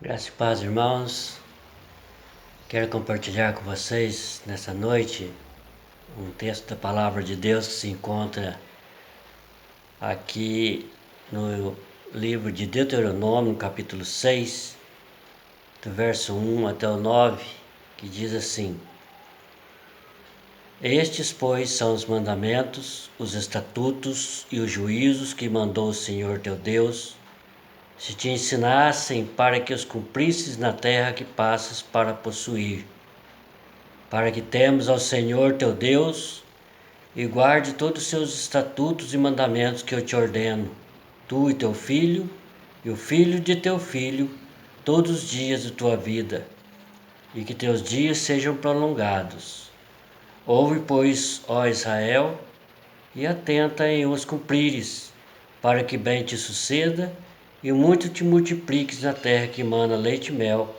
Graça e paz, irmãos. Quero compartilhar com vocês nessa noite um texto da Palavra de Deus que se encontra aqui no livro de Deuteronômio, capítulo 6, do verso 1 até o 9, que diz assim: Estes, pois, são os mandamentos, os estatutos e os juízos que mandou o Senhor teu Deus, se te ensinassem para que os cumprisses na terra que passas para possuir, para que temas ao Senhor teu Deus e guarde todos os seus estatutos e mandamentos que eu te ordeno, tu e teu filho, e o filho de teu filho, todos os dias de tua vida, e que teus dias sejam prolongados. Ouve, pois, ó Israel, e atenta em os cumprires, para que bem te suceda, e muito te multipliques na terra que mana leite e mel,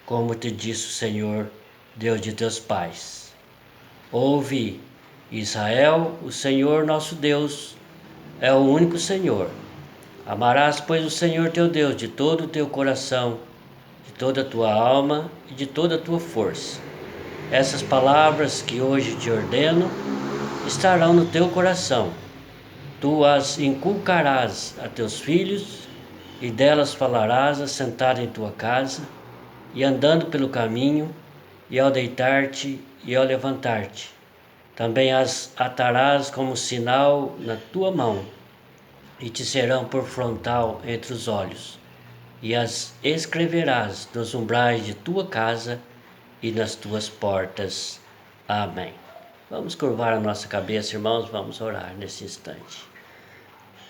como te disse o Senhor, Deus de teus pais. Ouve, Israel, o Senhor nosso Deus é o único Senhor. Amarás, pois, o Senhor teu Deus de todo o teu coração, de toda a tua alma e de toda a tua força. Essas palavras que hoje te ordeno estarão no teu coração. Tu as inculcarás a teus filhos, e delas falarás assentado em tua casa, e andando pelo caminho, e ao deitar-te e ao levantar-te. Também as atarás como sinal na tua mão, e te serão por frontal entre os olhos, e as escreverás nos umbrais de tua casa e nas tuas portas. Amém. Vamos curvar a nossa cabeça, irmãos, vamos orar nesse instante.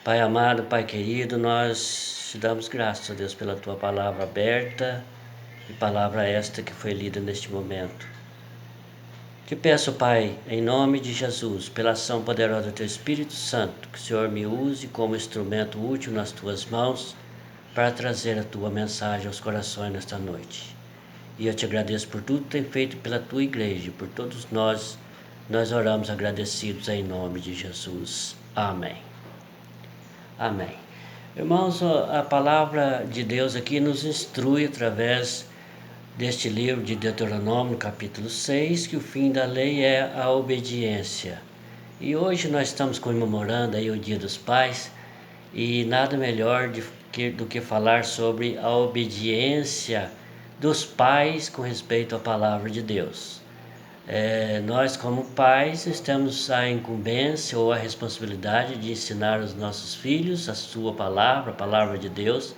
Pai amado, Pai querido, nós te damos graças, ó Deus, pela tua palavra aberta e palavra esta que foi lida neste momento. Te peço, Pai, em nome de Jesus, pela ação poderosa do Teu Espírito Santo, que o Senhor me use como instrumento útil nas Tuas mãos para trazer a Tua mensagem aos corações nesta noite. E eu te agradeço por tudo que tem feito pela Tua igreja, por todos nós oramos agradecidos em nome de Jesus. Amém. Amém. Irmãos, a palavra de Deus aqui nos instrui através deste livro de Deuteronômio, capítulo 6, que o fim da lei é a obediência. E hoje nós estamos comemorando aí o Dia dos Pais, e nada melhor do que falar sobre a obediência dos pais com respeito à palavra de Deus. Nós, como pais, temos a incumbência ou a responsabilidade de ensinar aos nossos filhos a sua palavra, a palavra de Deus,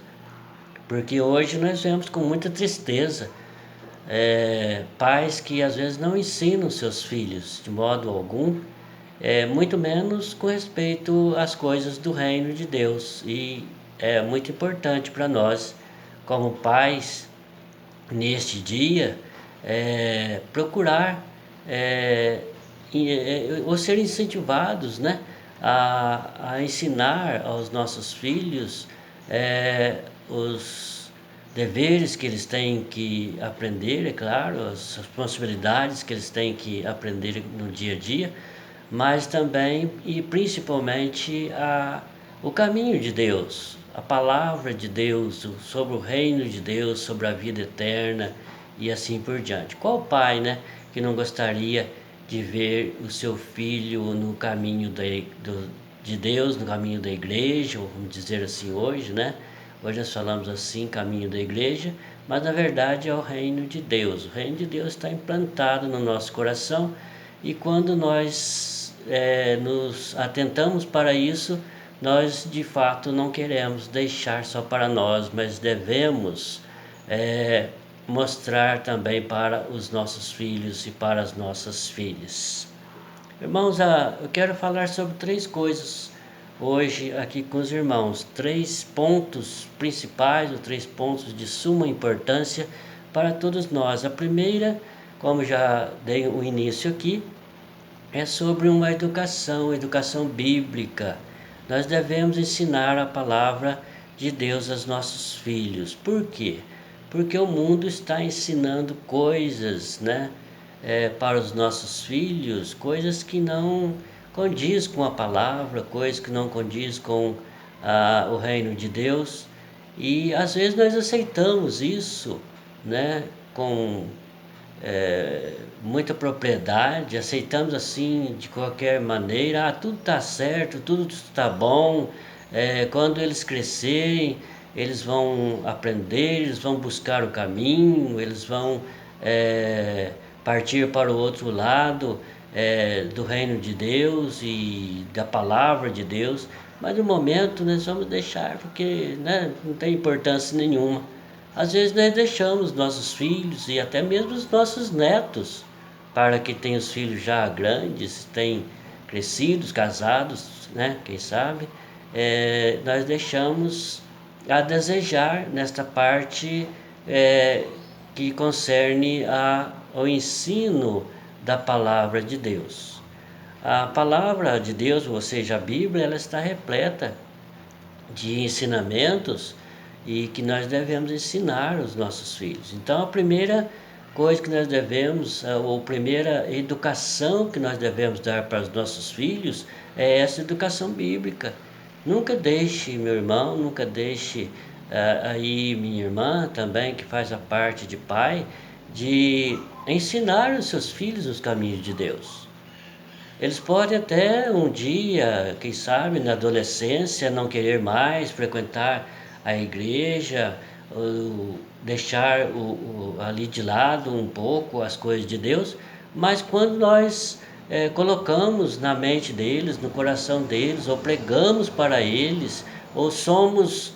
porque hoje nós vemos com muita tristeza pais que às vezes não ensinam seus filhos de modo algum, muito menos com respeito às coisas do reino de Deus. E é muito importante para nós, como pais, neste dia, procurar ou ser incentivados, né, a ensinar aos nossos filhos os deveres que eles têm que aprender, é claro, as responsabilidades que eles têm que aprender no dia a dia, mas também e principalmente o caminho de Deus, a palavra de Deus, sobre o reino de Deus, sobre a vida eterna e assim por diante. Qual pai, né, que não gostaria de ver o seu filho no caminho de Deus, no caminho da igreja, vamos dizer assim hoje, né? Hoje nós falamos assim, caminho da igreja, mas na verdade é o reino de Deus. O reino de Deus está implantado no nosso coração, e quando nós nos atentamos para isso, nós de fato não queremos deixar só para nós, mas devemos mostrar também para os nossos filhos e para as nossas filhas. Irmãos, eu quero falar sobre 3 coisas hoje aqui com os irmãos, 3 pontos principais, ou 3 pontos de suma importância para todos nós. A primeira, como já dei o início aqui, é sobre uma educação bíblica. Nós devemos ensinar a palavra de Deus aos nossos filhos. Por quê? Porque o mundo está ensinando coisas, né, para os nossos filhos, coisas que não condiz com a palavra, coisas que não condiz com o reino de Deus. E às vezes nós aceitamos isso, né, com muita propriedade, aceitamos assim de qualquer maneira, tudo está certo, tudo está bom, quando eles crescerem, eles vão aprender, eles vão buscar o caminho, eles vão partir para o outro lado do reino de Deus e da palavra de Deus, mas no momento nós vamos deixar porque, né, não tem importância nenhuma. Às vezes nós deixamos nossos filhos e até mesmo os nossos netos, para que tenham os filhos já grandes, têm crescidos, casados, né? Quem sabe, nós deixamos a desejar nesta parte que concerne ao ensino da palavra de Deus. A palavra de Deus, ou seja, a Bíblia, ela está repleta de ensinamentos e que nós devemos ensinar aos nossos filhos. Então, a primeira coisa que nós devemos, ou primeira educação que nós devemos dar para os nossos filhos é essa educação bíblica. Nunca deixe, meu irmão, nunca deixe aí minha irmã também, que faz a parte de pai, de ensinar os seus filhos os caminhos de Deus. Eles podem até um dia, quem sabe, na adolescência, não querer mais frequentar a igreja, ou deixar ali de lado um pouco as coisas de Deus, mas quando nós colocamos na mente deles, no coração deles, ou pregamos para eles, ou somos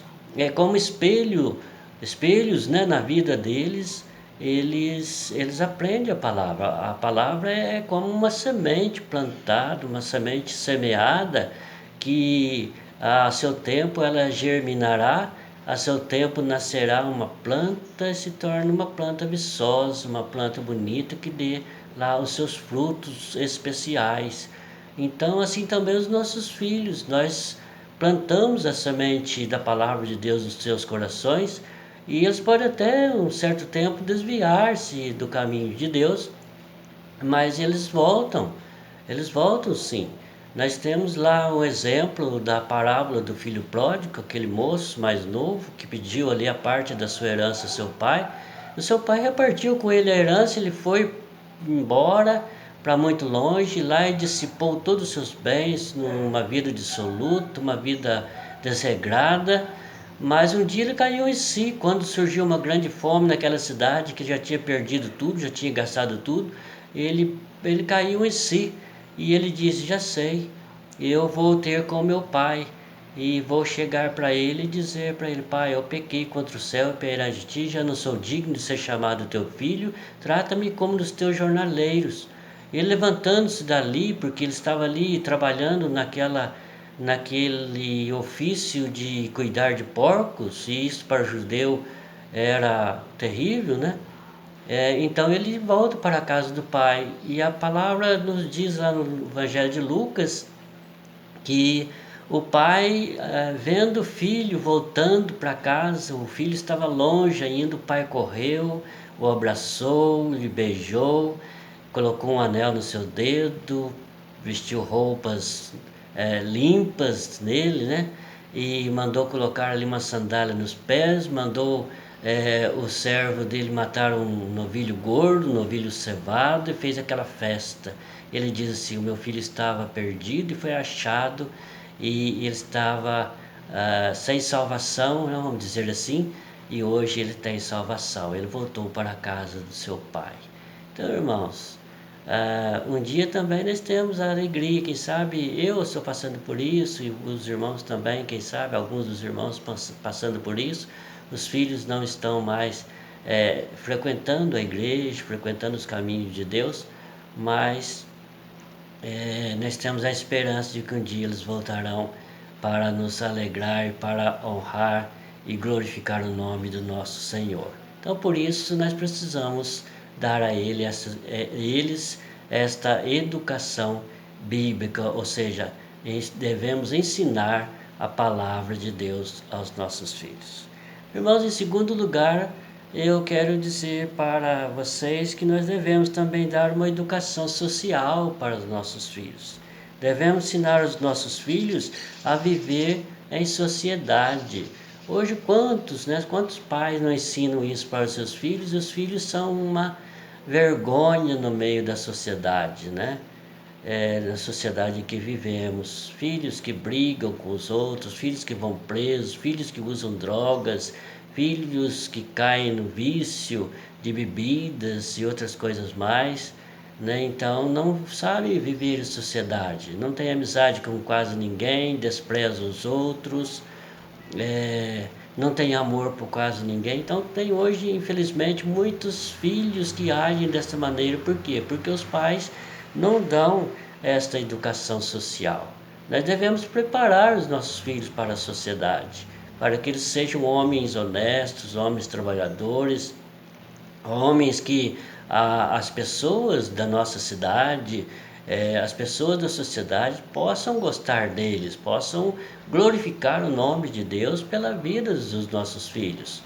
como espelhos, né, na vida deles, eles aprendem a palavra. A palavra é como uma semente plantada, uma semente semeada, que a seu tempo ela germinará, a seu tempo nascerá uma planta e se torna uma planta viçosa, uma planta bonita que dê lá os seus frutos especiais. Então, assim também os nossos filhos, nós plantamos a semente da palavra de Deus nos seus corações, e eles podem até um certo tempo desviar-se do caminho de Deus, mas eles voltam sim. Nós temos lá o exemplo da parábola do filho pródigo, aquele moço mais novo que pediu ali a parte da sua herança ao seu pai. O seu pai repartiu com ele a herança, ele foi embora para muito longe, lá e dissipou todos os seus bens numa vida dissoluta, uma vida desregrada. Mas um dia ele caiu em si, quando surgiu uma grande fome naquela cidade, que já tinha perdido tudo, já tinha gastado tudo. Ele caiu em si e ele disse: já sei, eu vou ter com meu pai e vou chegar para ele e dizer para ele: pai, eu pequei contra o céu e perante ti, já não sou digno de ser chamado teu filho, trata-me como dos teus jornaleiros. Ele, levantando-se dali, porque ele estava ali trabalhando naquele ofício de cuidar de porcos, e isso para o judeu era terrível, né? Então ele volta para a casa do pai, e a palavra nos diz lá no Evangelho de Lucas que o pai, vendo o filho voltando para casa, o filho estava longe ainda, o pai correu, o abraçou, lhe beijou, colocou um anel no seu dedo, vestiu roupas limpas nele, né? E mandou colocar ali uma sandália nos pés, mandou o servo dele matar um novilho gordo, um novilho cevado, e fez aquela festa. Ele diz assim: o meu filho estava perdido e foi achado, e ele estava sem salvação, né, vamos dizer assim, e hoje ele tem salvação. Ele voltou para a casa do seu pai. Então, irmãos, um dia também nós temos a alegria, quem sabe eu estou passando por isso, e os irmãos também, quem sabe alguns dos irmãos passando por isso. Os filhos não estão mais frequentando a igreja, frequentando os caminhos de Deus, mas nós temos a esperança de que um dia eles voltarão para nos alegrar, para honrar e glorificar o nome do nosso Senhor. Então, por isso, nós precisamos dar a eles esta educação bíblica, ou seja, devemos ensinar a palavra de Deus aos nossos filhos. Irmãos, em segundo lugar, eu quero dizer para vocês que nós devemos também dar uma educação social para os nossos filhos. Devemos ensinar os nossos filhos a viver em sociedade, Hoje quantos pais não ensinam isso para os seus filhos? E os filhos são uma vergonha no meio da sociedade, né? Da sociedade em que vivemos. Filhos que brigam com os outros, filhos que vão presos, filhos que usam drogas, filhos que caem no vício de bebidas e outras coisas mais, né? Então não sabe viver em sociedade, não tem amizade com quase ninguém, despreza os outros, é, não tem amor por quase ninguém. Então tem hoje, infelizmente, muitos filhos que agem dessa maneira. Por quê? Porque os pais não dão esta educação social. Nós devemos preparar os nossos filhos para a sociedade, para que eles sejam homens honestos, homens trabalhadores, homens que as pessoas da nossa cidade, as pessoas da sociedade possam gostar deles, possam glorificar o nome de Deus pela vida dos nossos filhos.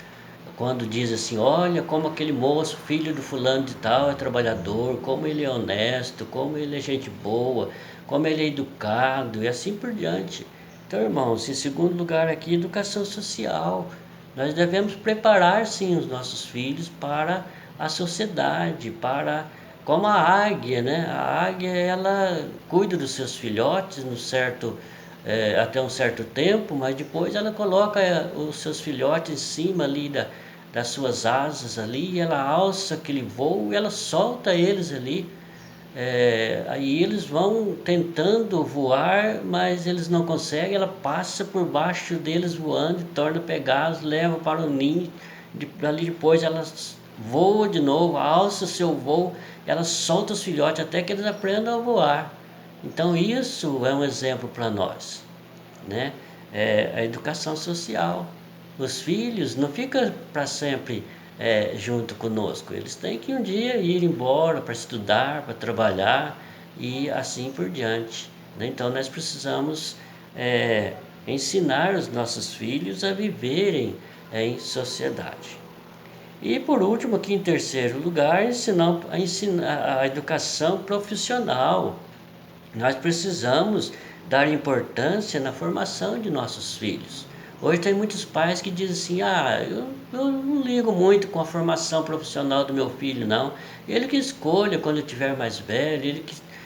Quando diz assim, olha como aquele moço, filho do fulano de tal, é trabalhador, como ele é honesto, como ele é gente boa, como ele é educado e assim por diante. Então, irmãos, em segundo lugar aqui, educação social. Nós devemos preparar sim os nossos filhos para a sociedade, para como a águia, né? A águia, ela cuida dos seus filhotes no certo até um certo tempo, mas depois ela coloca os seus filhotes em cima ali das suas asas ali, e ela alça aquele voo e ela solta eles ali. Aí eles vão tentando voar, mas eles não conseguem, ela passa por baixo deles voando e torna a pegá-los, leva para o ninho, ali depois ela voa de novo, alça o seu voo, ela solta os filhotes até que eles aprendam a voar. Então isso é um exemplo para nós, né? A educação social. Os filhos não ficam para sempre junto conosco, eles têm que um dia ir embora para estudar, para trabalhar e assim por diante, né? Então nós precisamos ensinar os nossos filhos a viverem em sociedade. E por último, aqui em terceiro lugar, ensinar a educação profissional. Nós precisamos dar importância na formação de nossos filhos. Hoje tem muitos pais que dizem assim, eu não ligo muito com a formação profissional do meu filho, não. Ele que escolha quando estiver mais velho, ele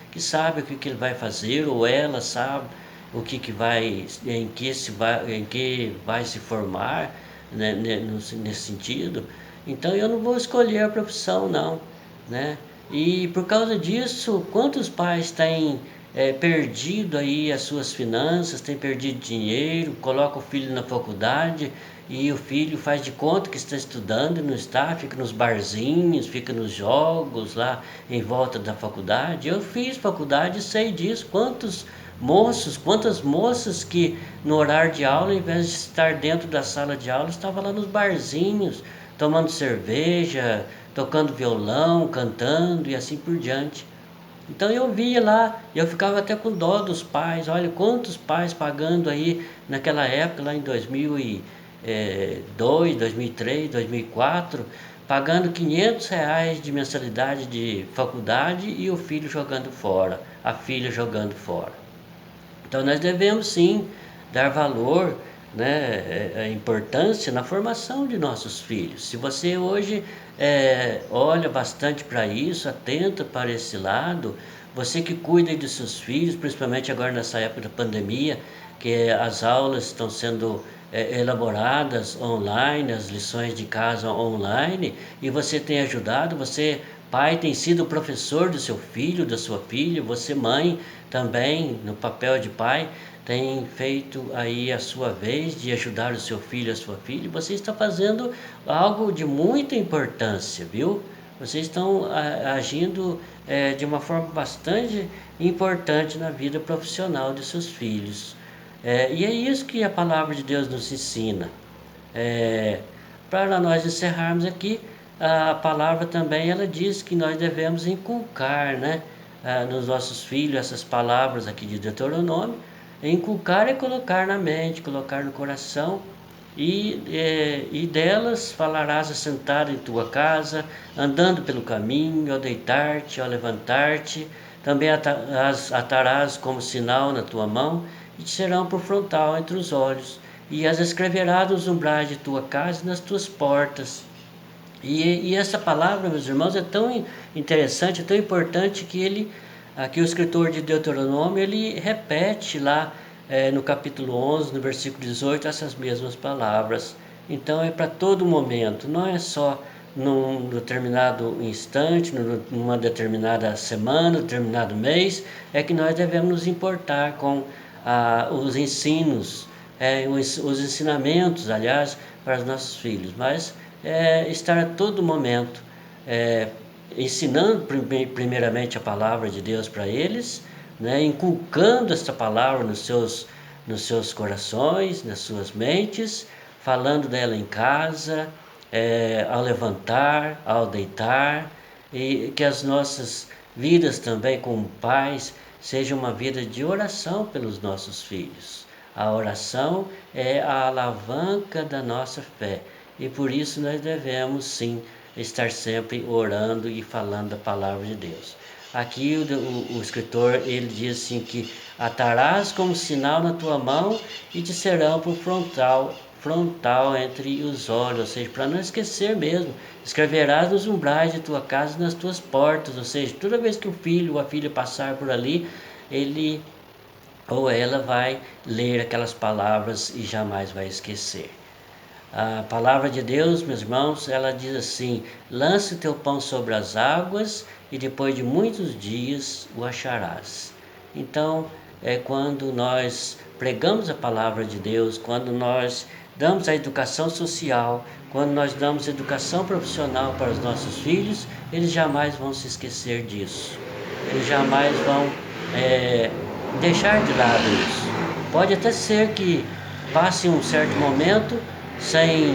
que sabe o que ele vai fazer, ou ela sabe o que vai, em que vai se formar, né, nesse sentido. Então eu não vou escolher a profissão, não, né? E por causa disso, quantos pais têm perdido aí as suas finanças, têm perdido dinheiro, coloca o filho na faculdade e o filho faz de conta que está estudando e não está, fica nos barzinhos, fica nos jogos lá em volta da faculdade. Eu fiz faculdade e sei disso. Quantas moças que no horário de aula, ao invés de estar dentro da sala de aula, estavam lá nos barzinhos, tomando cerveja, tocando violão, cantando e assim por diante. Então eu via lá, eu ficava até com dó dos pais. Olha quantos pais pagando aí naquela época, lá em 2002, 2003, 2004, pagando R$ 500 de mensalidade de faculdade e o filho jogando fora, a filha jogando fora. Então nós devemos sim dar valor, né, a importância na formação de nossos filhos. Se você hoje olha bastante para isso, atenta para esse lado, você que cuida dos seus filhos, principalmente agora nessa época da pandemia, que as aulas estão sendo elaboradas online, as lições de casa online, e você tem ajudado, você pai tem sido o professor do seu filho, da sua filha, você mãe também no papel de pai tem feito aí a sua vez de ajudar o seu filho, a sua filha. Você está fazendo algo de muita importância, viu? Vocês estão agindo de uma forma bastante importante na vida profissional de seus filhos. E é isso que a palavra de Deus nos ensina. Para nós encerrarmos aqui, a palavra também ela diz que nós devemos inculcar, né, nos nossos filhos essas palavras aqui de Deuteronômio. Inculcar é colocar na mente, colocar no coração, e delas falarás assentado em tua casa, andando pelo caminho, ao deitar-te, ao levantar-te. Também atarás como sinal na tua mão, e te serão por frontal entre os olhos. e as escreverás nos umbrais de tua casa e nas tuas portas. E essa palavra, meus irmãos, é tão interessante, é tão importante que aqui o escritor de Deuteronômio, ele repete lá no capítulo 11, no versículo 18, essas mesmas palavras. Então é para todo momento, não é só num determinado instante, numa determinada semana, determinado mês, é que nós devemos nos importar com os ensinos, os ensinamentos, aliás, para os nossos filhos, mas estar a todo momento ensinando primeiramente a palavra de Deus para eles, né, inculcando esta palavra nos seus corações, nas suas mentes, falando dela em casa, ao levantar, ao deitar, e que as nossas vidas também como pais sejam uma vida de oração pelos nossos filhos. A oração é a alavanca da nossa fé e por isso nós devemos sim estar sempre orando e falando a palavra de Deus. Aqui o escritor ele diz assim que atarás como sinal na tua mão e te serão por frontal entre os olhos, ou seja, para não esquecer mesmo. Escreverás nos umbrais de tua casa e nas tuas portas, ou seja, toda vez que o filho ou a filha passar por ali, ele ou ela vai ler aquelas palavras e jamais vai esquecer. A palavra de Deus, meus irmãos, ela diz assim: lance o teu pão sobre as águas e depois de muitos dias o acharás. Então, é quando nós pregamos a palavra de Deus, quando nós damos a educação social, quando nós damos educação profissional para os nossos filhos, eles jamais vão se esquecer disso. Eles jamais vão deixar de lado isso. Pode até ser que passe um certo momento sem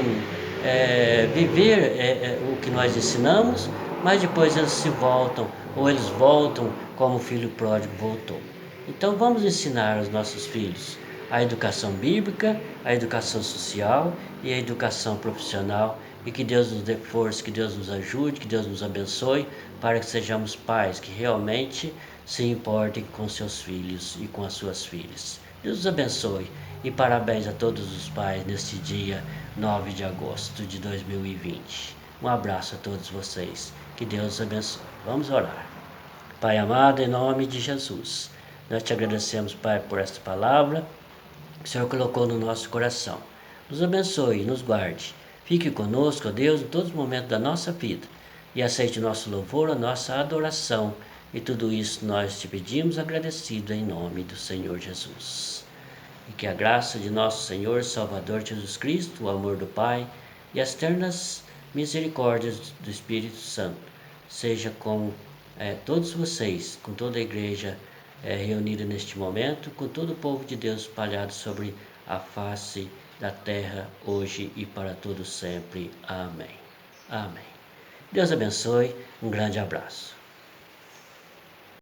viver o que nós ensinamos, mas depois eles se voltam, ou eles voltam como o filho pródigo voltou. Então vamos ensinar aos nossos filhos a educação bíblica, a educação social e a educação profissional, e que Deus nos dê força, que Deus nos ajude, que Deus nos abençoe, para que sejamos pais que realmente se importem com seus filhos e com as suas filhas. Deus os abençoe e parabéns a todos os pais neste dia 9 de agosto de 2020. Um abraço a todos vocês. Que Deus os abençoe. Vamos orar. Pai amado, em nome de Jesus, nós te agradecemos, Pai, por esta palavra que o Senhor colocou no nosso coração. Nos abençoe e nos guarde. Fique conosco, ó Deus, em todos os momentos da nossa vida e aceite o nosso louvor, a nossa adoração. E tudo isso nós te pedimos agradecido em nome do Senhor Jesus. E que a graça de nosso Senhor Salvador Jesus Cristo, o amor do Pai e as ternas misericórdias do Espírito Santo seja com todos vocês, com toda a igreja reunida neste momento, com todo o povo de Deus espalhado sobre a face da terra, hoje e para todo sempre. Amém. Amém. Deus abençoe. Um grande abraço.